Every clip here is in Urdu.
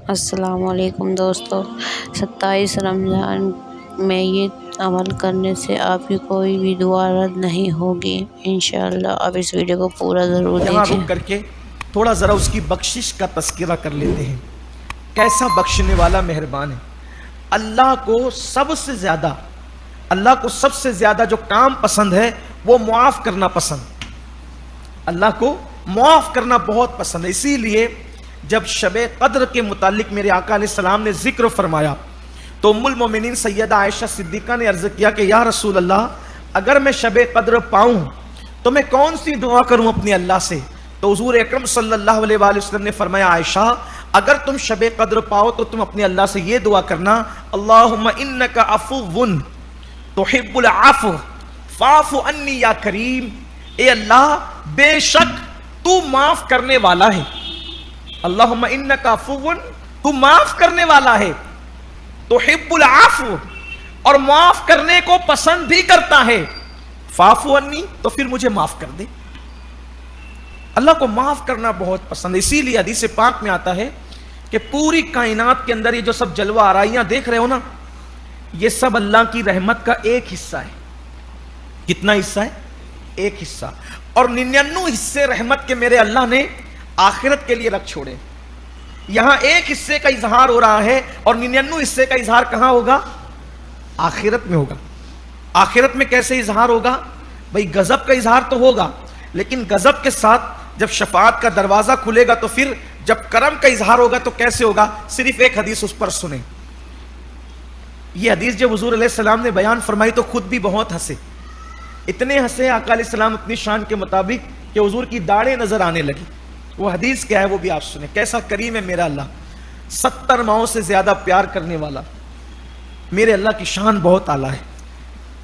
السلام علیکم دوستو، 27 رمضان میں یہ عمل کرنے سے آپ کی کوئی بھی دعا رد نہیں ہوگی انشاءاللہ۔ آپ اس ویڈیو کو پورا ضرور یہاں دیکھیں۔ رک کر کے تھوڑا ذرا اس کی بخشش کا تذکرہ کر لیتے ہیں۔ کیسا بخشنے والا مہربان ہے۔ اللہ کو سب سے زیادہ جو کام پسند ہے وہ معاف کرنا پسند۔ اللہ کو معاف کرنا بہت پسند ہے۔ اسی لیے جب شب قدر کے متعلق میرے آقا علیہ السلام نے ذکر فرمایا تو ام المومنین سیدہ عائشہ صدیقہ نے عرض کیا کہ یا رسول اللہ، اگر میں شب قدر پاؤں تو میں کون سی دعا کروں اپنے اللہ سے؟ تو حضور اکرم صلی اللہ علیہ وآلہ وسلم نے فرمایا عائشہ، اگر تم شب قدر پاؤ تو تم اپنے اللہ سے یہ دعا کرنا، اللہم انک عفو تحب العفو فاعف عنی یا کریم۔ اے اللہ، بے شک تو معاف کرنے والا ہے۔ اللہم انک عفو، تو معاف کرنے والا ہے، تحب العفو، اور معاف کرنے کو پسند بھی کرتا ہے، فاعف عنی، تو پھر مجھے معاف کر دے۔ اللہ کو معاف کرنا بہت پسند ہے۔ اسی لیے حدیث پاک میں آتا ہے کہ پوری کائنات کے اندر یہ جو سب جلوہ آرائیاں دیکھ رہے ہو نا، یہ سب اللہ کی رحمت کا ایک حصہ ہے۔ کتنا حصہ ہے؟ ایک حصہ۔ اور 99 حصے رحمت کے میرے اللہ نے آخرت کے لیے رکھ چھوڑے۔ یہاں ایک حصے کا اظہار ہو رہا ہے اور 99 حصے کا اظہار کہاں ہوگا؟ آخرت میں ہوگا۔ آخرت میں کیسے اظہار ہوگا؟ بھئی غضب کا اظہار تو ہوگا، لیکن غضب کے ساتھ جب شفاعت کا دروازہ کھلے گا تو پھر جب کرم کا اظہار ہوگا تو کیسے ہوگا؟ صرف ایک حدیث اس پر سنیں۔ یہ حدیث جب حضور علیہ السلام نے بیان فرمائی تو خود بھی بہت ہنسے۔ اتنے ہنسے آقا علیہ السلام اپنی شان کے مطابق کہ حضور کی داڑھیں نظر آنے لگی۔ وہ حدیث کیا ہے وہ بھی آپ سنیں۔ کیسا کریم ہے میرا اللہ، 70 ماؤں سے زیادہ پیار کرنے والا۔ میرے اللہ کی شان بہت اعلیٰ ہے،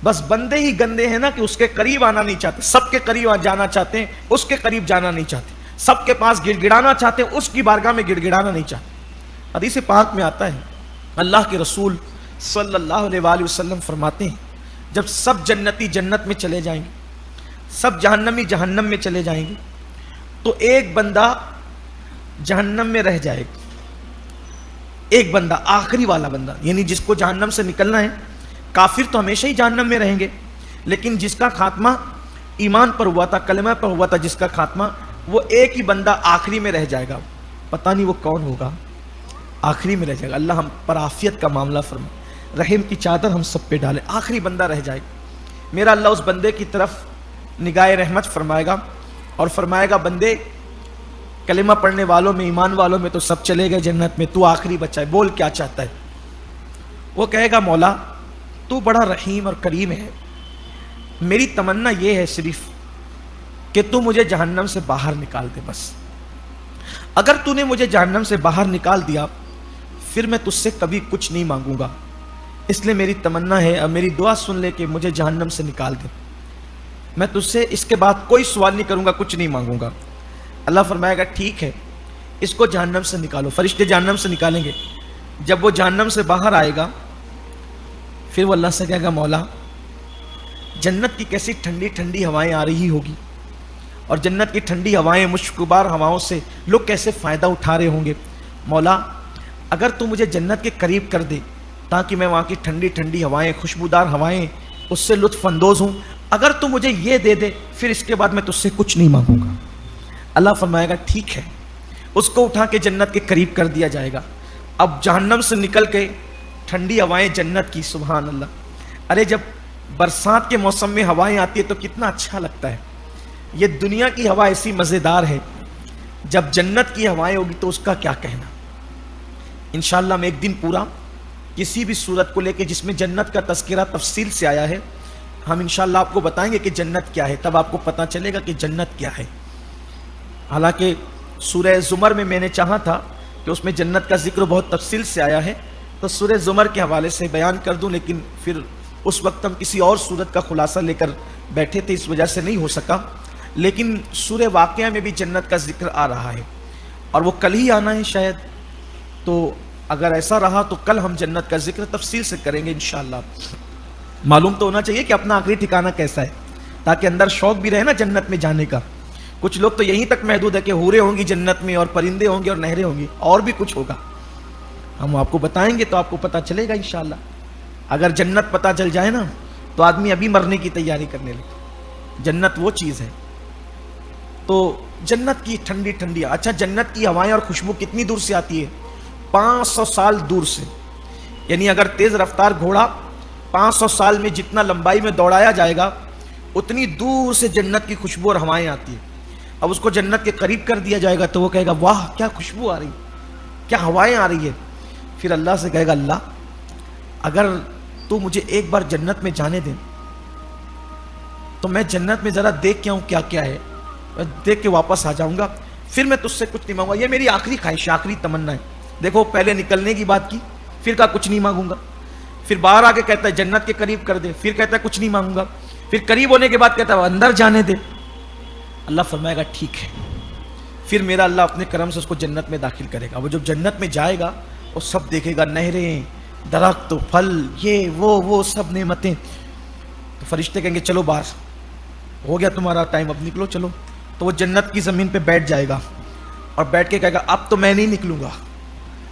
بس بندے ہی گندے ہیں نا کہ اس کے قریب آنا نہیں چاہتے۔ سب کے قریب جانا چاہتے ہیں، اس کے قریب جانا نہیں چاہتے۔ سب کے پاس گڑ گڑانا چاہتے ہیں، اس کی بارگاہ میں گڑ گڑانا نہیں چاہتے۔ حدیث پاک میں آتا ہے اللہ کے رسول صلی اللہ علیہ وآلہ وسلم فرماتے ہیں جب سب جنتی جنت میں چلے جائیں گے، سب جہنمی جہنم میں چلے جائیں گے، تو ایک بندہ جہنم میں رہ جائے گا۔ ایک بندہ، آخری والا بندہ، یعنی جس کو جہنم سے نکلنا ہے۔ کافر تو ہمیشہ ہی جہنم میں رہیں گے، لیکن جس کا خاتمہ ایمان پر ہوا تھا، کلمہ پر ہوا تھا، جس کا خاتمہ، وہ ایک ہی بندہ آخری میں رہ جائے گا۔ پتہ نہیں وہ کون ہوگا، آخری میں رہ جائے گا۔ اللہ ہم پر عافیت کا معاملہ فرمائے، رحم کی چادر ہم سب پہ ڈالے۔ آخری بندہ رہ جائے گا۔ میرا اللہ اس بندے کی طرف نگاہ رحمت فرمائے گا اور فرمائے گا بندے، کلمہ پڑھنے والوں میں، ایمان والوں میں تو سب چلے گئے جنت میں، تو آخری بچہ ہے، بول کیا چاہتا ہے؟ وہ کہے گا مولا تو بڑا رحیم اور کریم ہے، میری تمنا یہ ہے صرف کہ تو مجھے جہنم سے باہر نکال دے۔ بس اگر تو نے مجھے جہنم سے باہر نکال دیا پھر میں تجھ سے کبھی کچھ نہیں مانگوں گا، اس لیے میری تمنا ہے اور میری دعا سن لے کہ مجھے جہنم سے نکال دے، میں تجھ سے اس کے بعد کوئی سوال نہیں کروں گا، کچھ نہیں مانگوں گا۔ اللہ فرمائے گا ٹھیک ہے، اس کو جہنم سے نکالو۔ فرشتے جہنم سے نکالیں گے۔ جب وہ جہنم سے باہر آئے گا پھر وہ اللہ سے کہے گا مولا جنت کی کیسی ٹھنڈی ٹھنڈی ہوائیں آ رہی ہوگی، اور جنت کی ٹھنڈی ہوائیں، مشکبار ہواؤں سے لوگ کیسے فائدہ اٹھا رہے ہوں گے۔ مولا اگر تو مجھے جنت کے قریب کر دے تاکہ میں وہاں کی ٹھنڈی ٹھنڈی ہوائیں، خوشبودار ہوائیں، اس سے لطف اندوز ہوں، اگر تو مجھے یہ دے دے پھر اس کے بعد میں تجھ سے کچھ نہیں مانگوں گا۔ اللہ فرمائے گا ٹھیک ہے، اس کو اٹھا کے جنت کے قریب کر دیا جائے گا۔ اب جہنم سے نکل کے ٹھنڈی ہوائیں جنت کی، سبحان اللہ۔ ارے جب برسات کے موسم میں ہوائیں آتی ہے تو کتنا اچھا لگتا ہے۔ یہ دنیا کی ہوا ایسی مزیدار ہے، جب جنت کی ہوائیں ہوگی تو اس کا کیا کہنا۔ انشاءاللہ میں ایک دن پورا کسی بھی صورت کو لے کے جس میں جنت کا تذکرہ تفصیل سے آیا ہے، ہم انشاءاللہ آپ کو بتائیں گے کہ جنت کیا ہے، تب آپ کو پتہ چلے گا کہ جنت کیا ہے۔ حالانکہ سورہ زمر میں نے چاہا تھا کہ اس میں جنت کا ذکر بہت تفصیل سے آیا ہے تو سورہ زمر کے حوالے سے بیان کر دوں، لیکن پھر اس وقت ہم کسی اور سورت کا خلاصہ لے کر بیٹھے تھے، اس وجہ سے نہیں ہو سکا۔ لیکن سورہ واقعہ میں بھی جنت کا ذکر آ رہا ہے اور وہ کل ہی آنا ہے شاید، تو اگر ایسا رہا تو کل ہم جنت کا ذکر تفصیل سے کریں گے انشاءاللہ۔ معلوم تو ہونا چاہیے کہ اپنا آخری ٹھکانہ کیسا ہے، تاکہ اندر شوق بھی رہے نا جنت میں جانے کا۔ کچھ لوگ تو یہیں تک محدود ہے کہ حوریں ہوں گی جنت میں اور پرندے ہوں گے اور نہریں ہوں گی، اور بھی کچھ ہوگا۔ ہم آپ کو بتائیں گے تو آپ کو پتہ چلے گا انشاءاللہ. اگر جنت پتہ چل جائے نا تو آدمی ابھی مرنے کی تیاری کرنے لگے. جنت وہ چیز ہے. تو جنت کی ٹھنڈی ٹھنڈی, اچھا جنت کی ہوائیں اور خوشبو کتنی دور سے آتی ہے؟ 500 سال دور سے. یعنی اگر تیز رفتار گھوڑا 500 سال میں جتنا لمبائی میں دوڑایا جائے گا اتنی دور سے جنت کی خوشبو اور ہوائیں آتی ہیں. اب اس کو جنت کے قریب کر دیا جائے گا تو وہ کہے گا واہ کیا خوشبو آ رہی, کیا ہوائیں آ رہی ہے. پھر اللہ سے کہے گا اللہ اگر تو مجھے ایک بار جنت میں جانے دے تو میں جنت میں ذرا دیکھ کے آؤں کیا کیا ہے, دیکھ کے واپس آ جاؤں گا, پھر میں تجھ سے کچھ نہیں مانگوں گا. یہ میری آخری خواہش, آخری تمنا ہے. دیکھو پہلے نکلنے کی بات کی, پھر کہا کچھ نہیں مانگوں گا. پھر باہر آ کے کہتا ہے جنت کے قریب کر دے, پھر کہتا ہے کچھ نہیں مانگوں گا. پھر قریب ہونے کے بعد کہتا ہے اندر جانے دے. اللہ فرمائے گا ٹھیک ہے. پھر میرا اللہ اپنے کرم سے اس کو جنت میں داخل کرے گا. وہ جب جنت میں جائے گا وہ سب دیکھے گا, نہریں, درخت, پھل, یہ وہ سب نعمتیں. تو فرشتے کہیں گے چلو باہر, ہو گیا تمہارا ٹائم, اب نکلو چلو. تو وہ جنت کی زمین پہ بیٹھ جائے گا اور بیٹھ کے کہے گا اب تو میں نہیں نکلوں گا,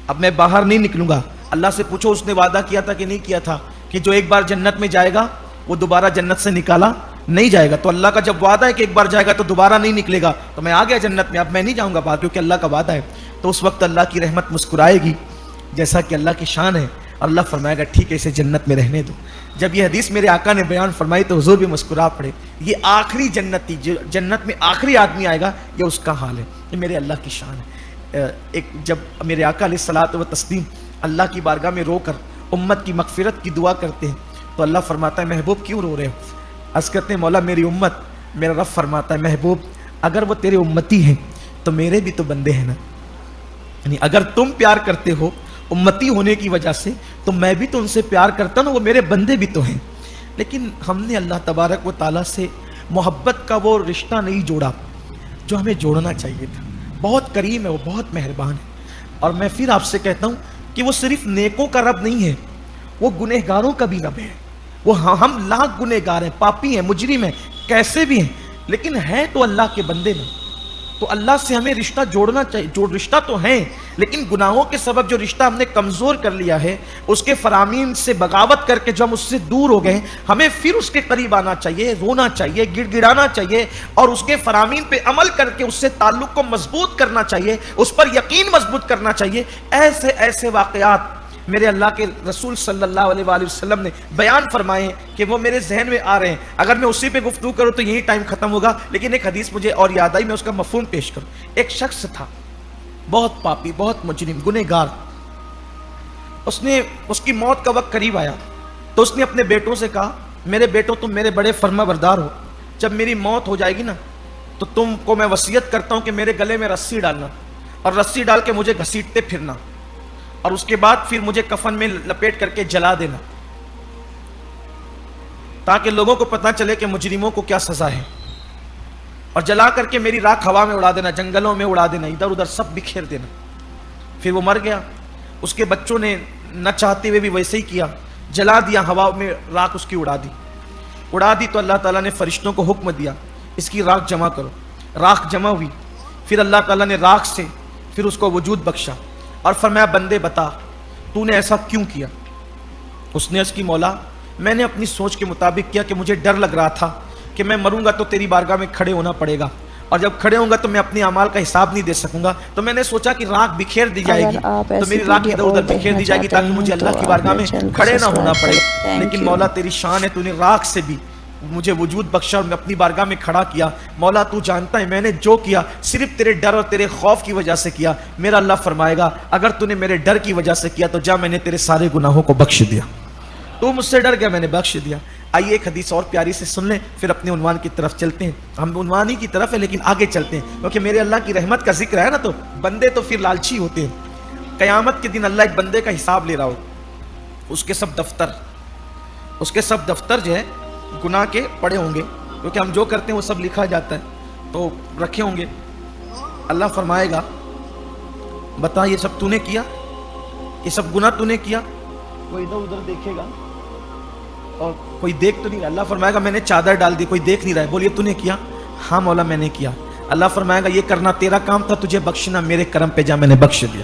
اب میں باہر نہیں نکلوں گا. اللہ سے پوچھو اس نے وعدہ کیا تھا کہ نہیں کیا تھا کہ جو ایک بار جنت میں جائے گا وہ دوبارہ جنت سے نکالا نہیں جائے گا. تو اللہ کا جب وعدہ ہے کہ ایک بار جائے گا تو دوبارہ نہیں نکلے گا, تو میں آ گیا جنت میں, اب میں نہیں جاؤں گا باہر کیونکہ اللہ کا وعدہ ہے. تو اس وقت اللہ کی رحمت مسکرائے گی جیسا کہ اللہ کی شان ہے. اللہ فرمائے گا ٹھیک ہے اسے جنت میں رہنے دو. جب یہ حدیث میرے آقا نے بیان فرمائی تو حضور بھی مسکرا پڑے. یہ آخری جنت تھی, جو جنت میں آخری آدمی آئے گا یہ اس کا حال ہے. یہ میرے اللہ کی شان ہے. ایک جب میرے آقا علیہ الصلوۃ والتسلیم اللہ کی بارگاہ میں رو کر امت کی مغفرت کی دعا کرتے ہیں تو اللہ فرماتا ہے محبوب کیوں رو رہے ہو؟ عرض کرتے ہیں مولا میری امت. میرا رب فرماتا ہے محبوب اگر وہ تیرے امتی ہیں تو میرے بھی تو بندے ہیں نا. یعنی اگر تم پیار کرتے ہو امتی ہونے کی وجہ سے تو میں بھی تو ان سے پیار کرتا ہوں, وہ میرے بندے بھی تو ہیں. لیکن ہم نے اللہ تبارک و تعالیٰ سے محبت کا وہ رشتہ نہیں جوڑا جو ہمیں جوڑنا چاہیے تھا. بہت کریم ہے, وہ بہت مہربان ہے. اور میں پھر آپ سے کہتا ہوں کہ وہ صرف نیکوں کا رب نہیں ہے, وہ گنہگاروں کا بھی رب ہے. وہ ہم لاکھ گنہگار ہیں, پاپی ہیں, مجرم ہیں, کیسے بھی ہیں, لیکن ہیں تو اللہ کے بندے نا. تو اللہ سے ہمیں رشتہ جوڑنا چاہیے. جو رشتہ تو ہیں لیکن گناہوں کے سبب جو رشتہ ہم نے کمزور کر لیا ہے, اس کے فرامین سے بغاوت کر کے جو ہم اس سے دور ہو گئے, ہمیں پھر اس کے قریب آنا چاہیے, رونا چاہیے, گڑ گڑانا چاہیے اور اس کے فرامین پہ عمل کر کے اس سے تعلق کو مضبوط کرنا چاہیے, اس پر یقین مضبوط کرنا چاہیے. ایسے ایسے واقعات میرے اللہ کے رسول صلی اللہ علیہ وآلہ وسلم نے بیان فرمائے کہ وہ میرے ذہن میں آ رہے ہیں. اگر میں اسی پہ گفتگو کروں تو یہی ٹائم ختم ہوگا, لیکن ایک حدیث مجھے اور یاد آئی, میں اس کا مفہوم پیش کروں. ایک شخص تھا بہت پاپی, بہت مجرم, گنہگار. اس کی موت کا وقت قریب آیا تو اس نے اپنے بیٹوں سے کہا میرے بیٹوں تم میرے بڑے فرما بردار ہو, جب میری موت ہو جائے گی نا تو تم کو میں وصیت کرتا ہوں کہ میرے گلے میں رسی ڈالنا اور رسی ڈال کے مجھے گھسیٹتے پھرنا, اور اس کے بعد پھر مجھے کفن میں لپیٹ کر کے جلا دینا تاکہ لوگوں کو پتہ چلے کہ مجرموں کو کیا سزا ہے, اور جلا کر کے میری راکھ ہوا میں اڑا دینا, جنگلوں میں اڑا دینا, ادھر ادھر سب بکھیر دینا. پھر وہ مر گیا. اس کے بچوں نے نہ چاہتے ہوئے بھی ویسے ہی کیا, جلا دیا, ہوا میں راکھ اس کی اڑا دی. تو اللہ تعالیٰ نے فرشتوں کو حکم دیا اس کی راکھ جمع کرو. راکھ جمع ہوئی. پھر اللہ تعالیٰ نے راکھ سے پھر اس کو وجود بخشا اور فرمایا بندے بتا تو نے ایسا کیوں کیا؟ اس نے اس کی مولا میں نے اپنی سوچ کے مطابق کیا کہ مجھے ڈر لگ رہا تھا کہ میں مروں گا تو تیری بارگاہ میں کھڑے ہونا پڑے گا, اور جب کھڑے ہوں گا تو میں اپنی اعمال کا حساب نہیں دے سکوں گا, تو میں نے سوچا کہ راکھ بکھیر دی جائے گی تو میری راکھ ادھر ادھر بکھیر دی جائے گی تاکہ مجھے اللہ کی بارگاہ میں کھڑے نہ ہونا پڑے. لیکن مولا تیری شان ہے, تو نے راکھ سے بھی مجھے وجود بخشا اور میں اپنی بارگاہ میں کھڑا کیا. مولا تو جانتا ہے میں نے جو کیا صرف تیرے ڈر اور تیرے خوف کی وجہ سے کیا. میرا اللہ فرمائے گا اگر تو نے میرے ڈر کی وجہ سے کیا تو جا میں نے تیرے سارے گناہوں کو بخش دیا, تو مجھ سے ڈر گیا میں نے بخش دیا. آئیے ایک حدیث اور پیاری سے سن لیں پھر اپنے عنوان کی طرف چلتے ہیں. ہم عنوان ہی کی طرف ہے لیکن آگے چلتے ہیں کیونکہ میرے اللہ کی رحمت کا ذکر ہے نا, تو بندے تو پھر لالچی ہوتے ہیں. قیامت کے دن اللہ ایک بندے کا حساب لے رہا ہو, اس کے سب دفتر جو ہے گناہ کے پڑے ہوں گے کیونکہ ہم جو کرتے ہیں وہ سب لکھا جاتا ہے, تو رکھے ہوں گے. اللہ فرمائے گا بتا یہ سب تو نے کیا, یہ سب گناہ تو نے کیا؟ کوئی ادھر ادھر دیکھے گا اور کوئی دیکھ تو نہیں رہا. اللہ فرمائے گا میں نے چادر ڈال دی, کوئی دیکھ نہیں رہا ہے, بولیے تو نے کیا؟ ہاں مولا میں نے کیا. اللہ فرمائے گا یہ کرنا تیرا کام تھا, تجھے بخشنا میرے کرم پہ جا میں نے بخش دیا.